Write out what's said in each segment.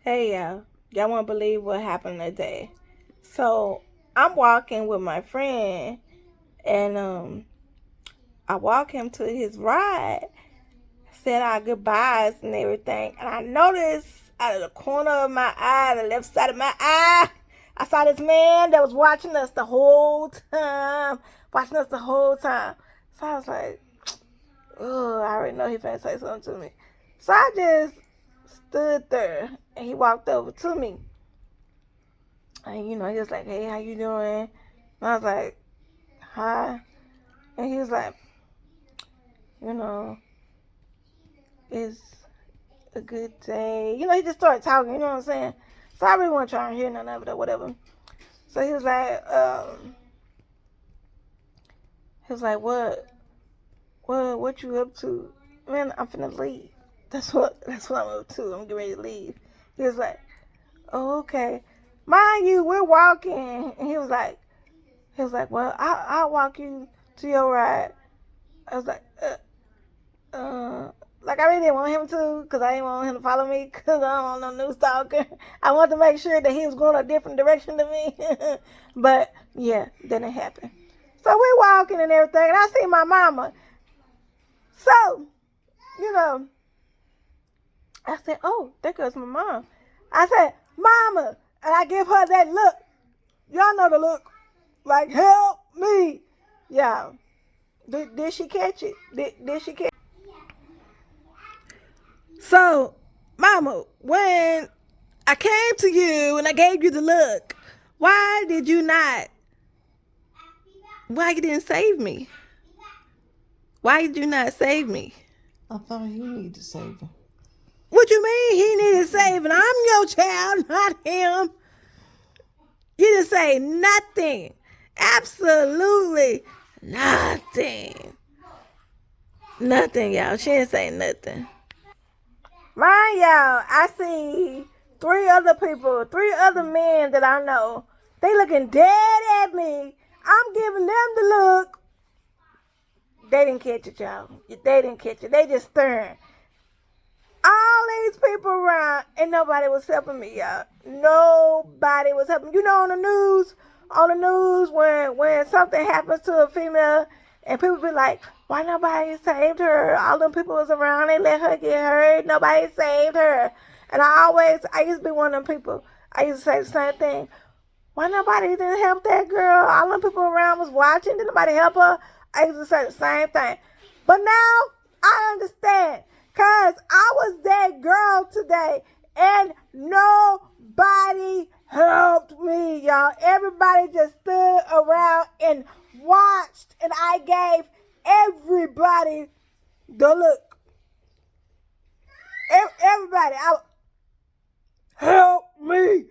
Hey y'all won't believe what happened today. So I'm walking with my friend and I walk him to his ride, said our goodbyes and everything, and I noticed out of the corner of my eye, the left side of my eye, I saw this man that was watching us the whole time. Watching us the whole time. So I was like, oh, I already know he finna say something to me. So I just stood there and he walked over to me. And he was like, hey, how you doing? And I was like, hi. And he was like, you know, it's a good day. He just started talking, you know what I'm saying? So I really wasn't trying to hear none of it or whatever. So he was like, what you up to? Man, I'm finna leave. That's what I'm up to. I'm getting ready to leave. He was like, oh, okay. Mind you, we're walking. And he was like, well, I'll walk you to your ride. I was like, like I really didn't want him to, because I didn't want him to follow me, because I don't want no new stalker. I wanted to make sure that he was going a different direction to me. But yeah, then it happened. So we walking and everything, and I see my mama. So, you know, I said, oh, there goes my mom. I said, mama, and I give her that look. Y'all know the look. Like, help me. Yeah. Did she catch it? Did she catch it? So, mama, when I came to you and I gave you the look, why did you not? Why you didn't save me? Why did you not save me? I thought he needed saving. What you mean he needed saving? I'm your child, not him. You didn't say nothing. Absolutely nothing. Nothing, y'all. She didn't say nothing. Mind y'all, I see three other men that I know. They looking dead at me. I'm giving them the look. They didn't catch it, y'all. They didn't catch it. They just staring. All these people around, and nobody was helping me, y'all. Nobody was helping. On the news, when something happens to a female, and people be like, why nobody saved her? All them people was around, they let her get hurt. Nobody saved her. And I used to be one of them people. I used to say the same thing. Why nobody didn't help that girl? All them people around was watching. Did nobody help her? I used to say the same thing. But now I understand. Because I was that girl today. And nobody helped me, y'all. Everybody just stood around and watched. And I gave everybody the look. Everybody. Help me.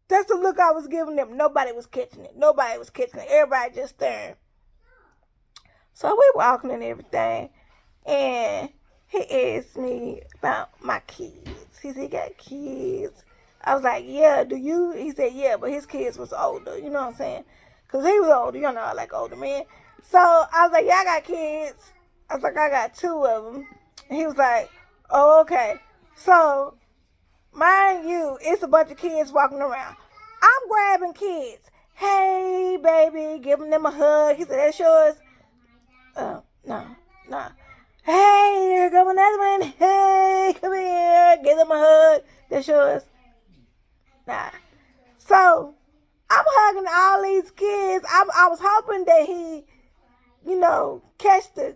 That's the look I was giving them. Nobody was catching it. Everybody just staring. So we walking and everything. And he asked me about my kids. He said he got kids. I was like, yeah, do you? He said, yeah, but his kids was older. You know what I'm saying? Because he was older. You know, I like older men. So I was like, yeah, I got kids. I was like, I got two of them. And he was like, oh, okay. So, mind you, it's a bunch of kids walking around. I'm grabbing kids. Hey, baby, giving them a hug. He said, that's yours? No. Hey, here comes another one. Hey, come here. Give them a hug. That's yours? Nah. So, I'm hugging all these kids. I was hoping that he, catch that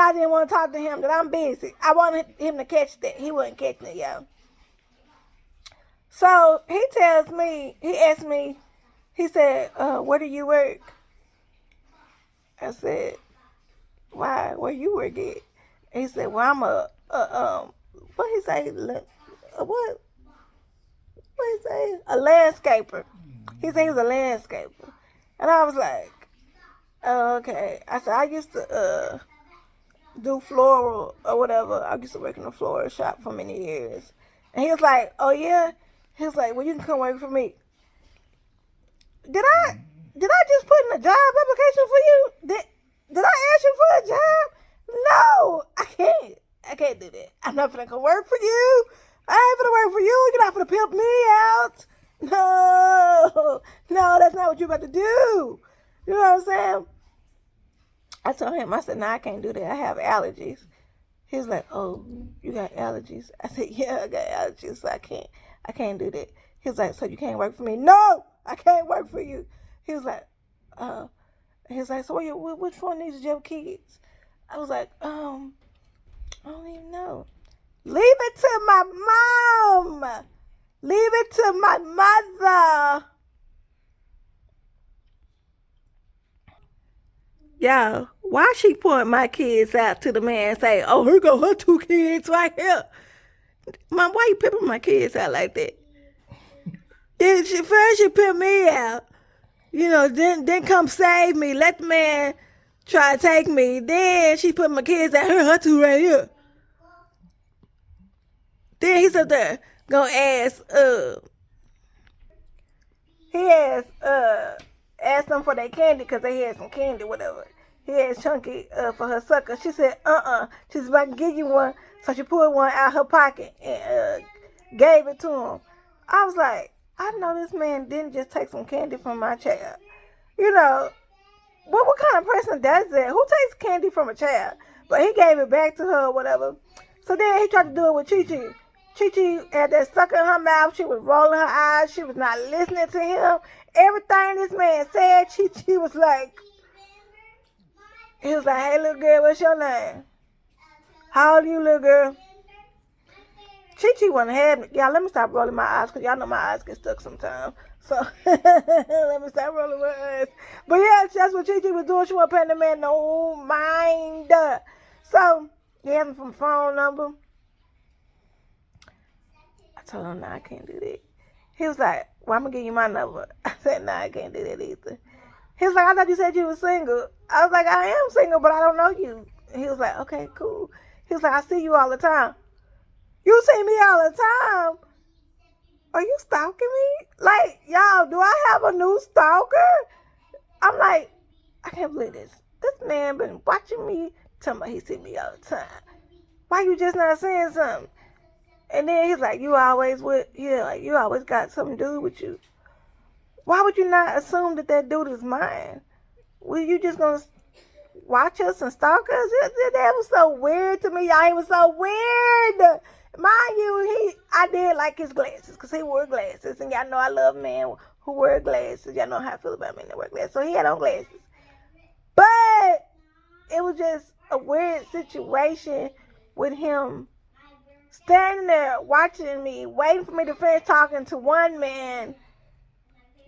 I didn't want to talk to him, that I'm busy. I wanted him to catch that. He wasn't catching it, y'all. So, he asked me, he said, where do you work? I said, why? Where you work at? He said, well, I'm what he say? What he say? A landscaper. He said he was a landscaper. And I was like, oh, okay. I said, I used to do floral or whatever. I used to work in a floral shop for many years. And he was like, oh, yeah? He was like, well, you can come work for me. Did I just put in a job application for you? Did I ask you for a job? No, I can't. I can't do that. I'm not gonna come work for you. I ain't finna work for you. You're not finna pimp me out. No, that's not what you're about to do. You know what I'm saying? I told him, I said, no, I can't do that. I have allergies. He was like, oh, you got allergies? I said, yeah, I got allergies, so I can't do that. He was like, so you can't work for me? No, I can't work for you. He was like, so which one is your kids? I was like, I don't even know. Leave it to my mom. Leave it to my mother. Yo, why she point my kids out to the man and say, oh, here go her 2 kids right here? Mom, why you pimping my kids out like that? First she pimped me out. You know, then come save me. Let the man try to take me. Then she put my kids out here, her 2 right here. Then he's up there gonna ask, asked them for their candy because they had some candy, whatever. He asked Chunky for her sucker. She said, She's about to give you one. So she pulled one out her pocket and gave it to him. I was like, I know this man didn't just take some candy from my child. You know, what kind of person does that? Who takes candy from a child? But he gave it back to her or whatever. So then he tried to do it with Chi-Chi. Chi-Chi had that sucker in her mouth. She was rolling her eyes. She was not listening to him. Everything this man said, Chi-Chi was like, he was like, hey, little girl, what's your name? How old are you, little girl? Chi-Chi wouldn't have me. Y'all, let me stop rolling my eyes because y'all know my eyes get stuck sometimes. So, let me stop rolling my eyes. But yeah, that's what Chi-Chi was doing. She wasn't paying the man no mind. So, he asked me for my phone number. I told him, I can't do that. He was like, well, I'm going to give you my number. I said, I can't do that either. He was like, I thought you said you were single. I was like, I am single, but I don't know you. He was like, okay, cool. He was like, I see you all the time. You see me all the time? Are you stalking me? Like, y'all, do I have a new stalker? I'm like, I can't believe this. This man been watching me, telling me he see me all the time. Why you just not saying something? And then he's like, you always got something to do with you. Why would you not assume that dude is mine? Were you just going to watch us and stalk us? That was so weird to me, y'all. It was so weird. Mind you, I did like his glasses because he wore glasses. And y'all know I love men who wear glasses. Y'all know how I feel about men that wear glasses. So he had on glasses. But it was just a weird situation with him standing there watching me, waiting for me to finish talking to one man.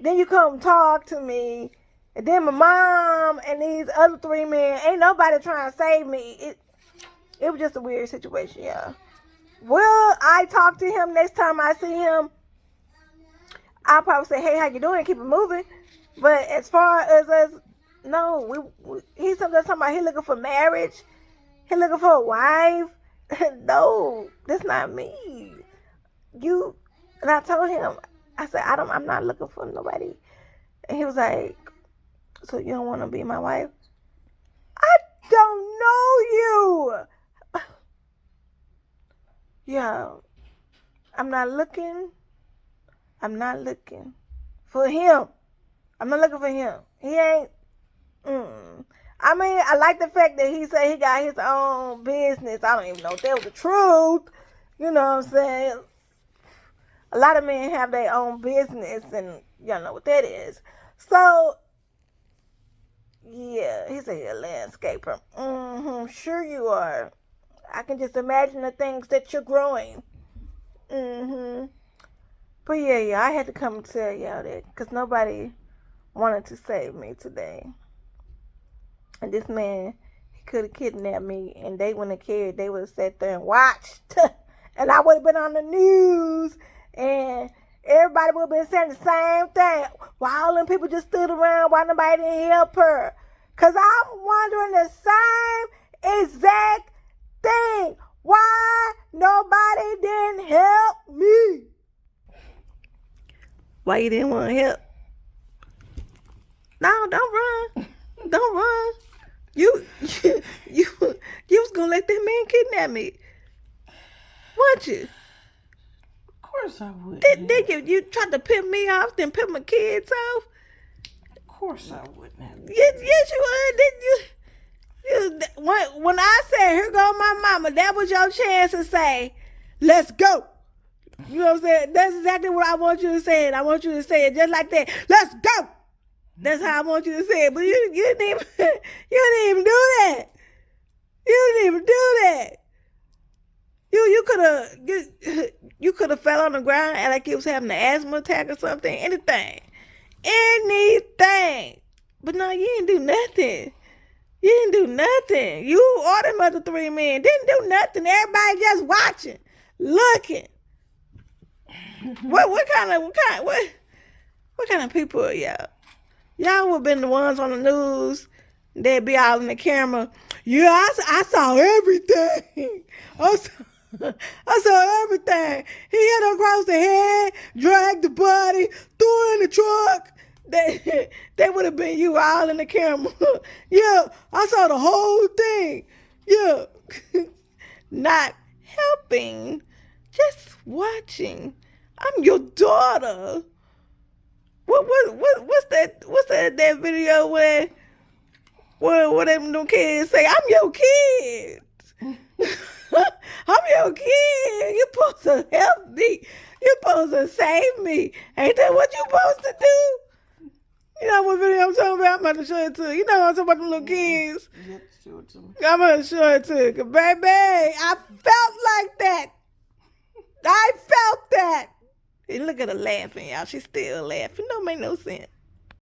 Then you come talk to me. And then my mom and these other 3 men, ain't nobody trying to save me. It was just a weird situation, y'all. Will I talk to him next time I see him? I'll probably say, hey, how you doing? Keep it moving. But as far as us, no. He's talking about he looking for marriage. He looking for a wife. No, that's not me. And I told him, I said, I'm not looking for nobody. And he was like, so you don't want to be my wife? I don't know you. Yeah, I'm not looking for him. I'm not looking for him. He ain't. I mean, I like the fact that he said he got his own business. I don't even know if that was the truth. You know what I'm saying? A lot of men have their own business, and y'all know what that is. So, yeah, he's a landscaper. Sure you are. I can just imagine the things that you're growing. But yeah, I had to come and tell y'all that because nobody wanted to save me today. And this man, he could have kidnapped me, and they wouldn't have cared. They would have sat there and watched. And I would have been on the news, and everybody would have been saying the same thing. Why all them people just stood around? Why nobody didn't help her? Because I'm wondering the same exact thing. Why nobody didn't help me? Why you didn't want to help? No, don't run. Don't run. You was gonna let that man kidnap me, weren't you? course I wouldn't. Then you tried to pimp me off, then pimp my kids off. Of course I wouldn't have. Yes, you would. When I said, here go my mama, that was your chance to say, let's go. You know what I'm saying? That's exactly what I want you to say. And I want you to say it just like that. Let's go. That's how I want you to say it. But you didn't even you didn't even do that. You didn't even do that. You could have fell on the ground and like you was having an asthma attack or something. Anything. But no, you didn't do nothing. You didn't do nothing. You or them other three men didn't do nothing. Everybody just watching, looking. What kind of people are y'all? Y'all would have been the ones on the news. They'd be out in the camera. Yeah, I saw everything. I saw everything. He hit her across the head, dragged the body, threw her in the truck. They would have been you all in the camera. Yeah, I saw the whole thing. Yeah. Not helping, just watching. I'm your daughter. What's that video where them kids say, I'm your kid. I'm your kid. You're supposed to help me. You're supposed to save me. Ain't that what you're supposed to do? You know what video I'm talking about? I'm about to show it to you. You know what I'm talking about, the little kids? Yep, show it to me. I'm going to show it to you. 'Cause baby, I felt like that. I felt that. And look at her laughing, y'all. She's still laughing. Don't make no sense.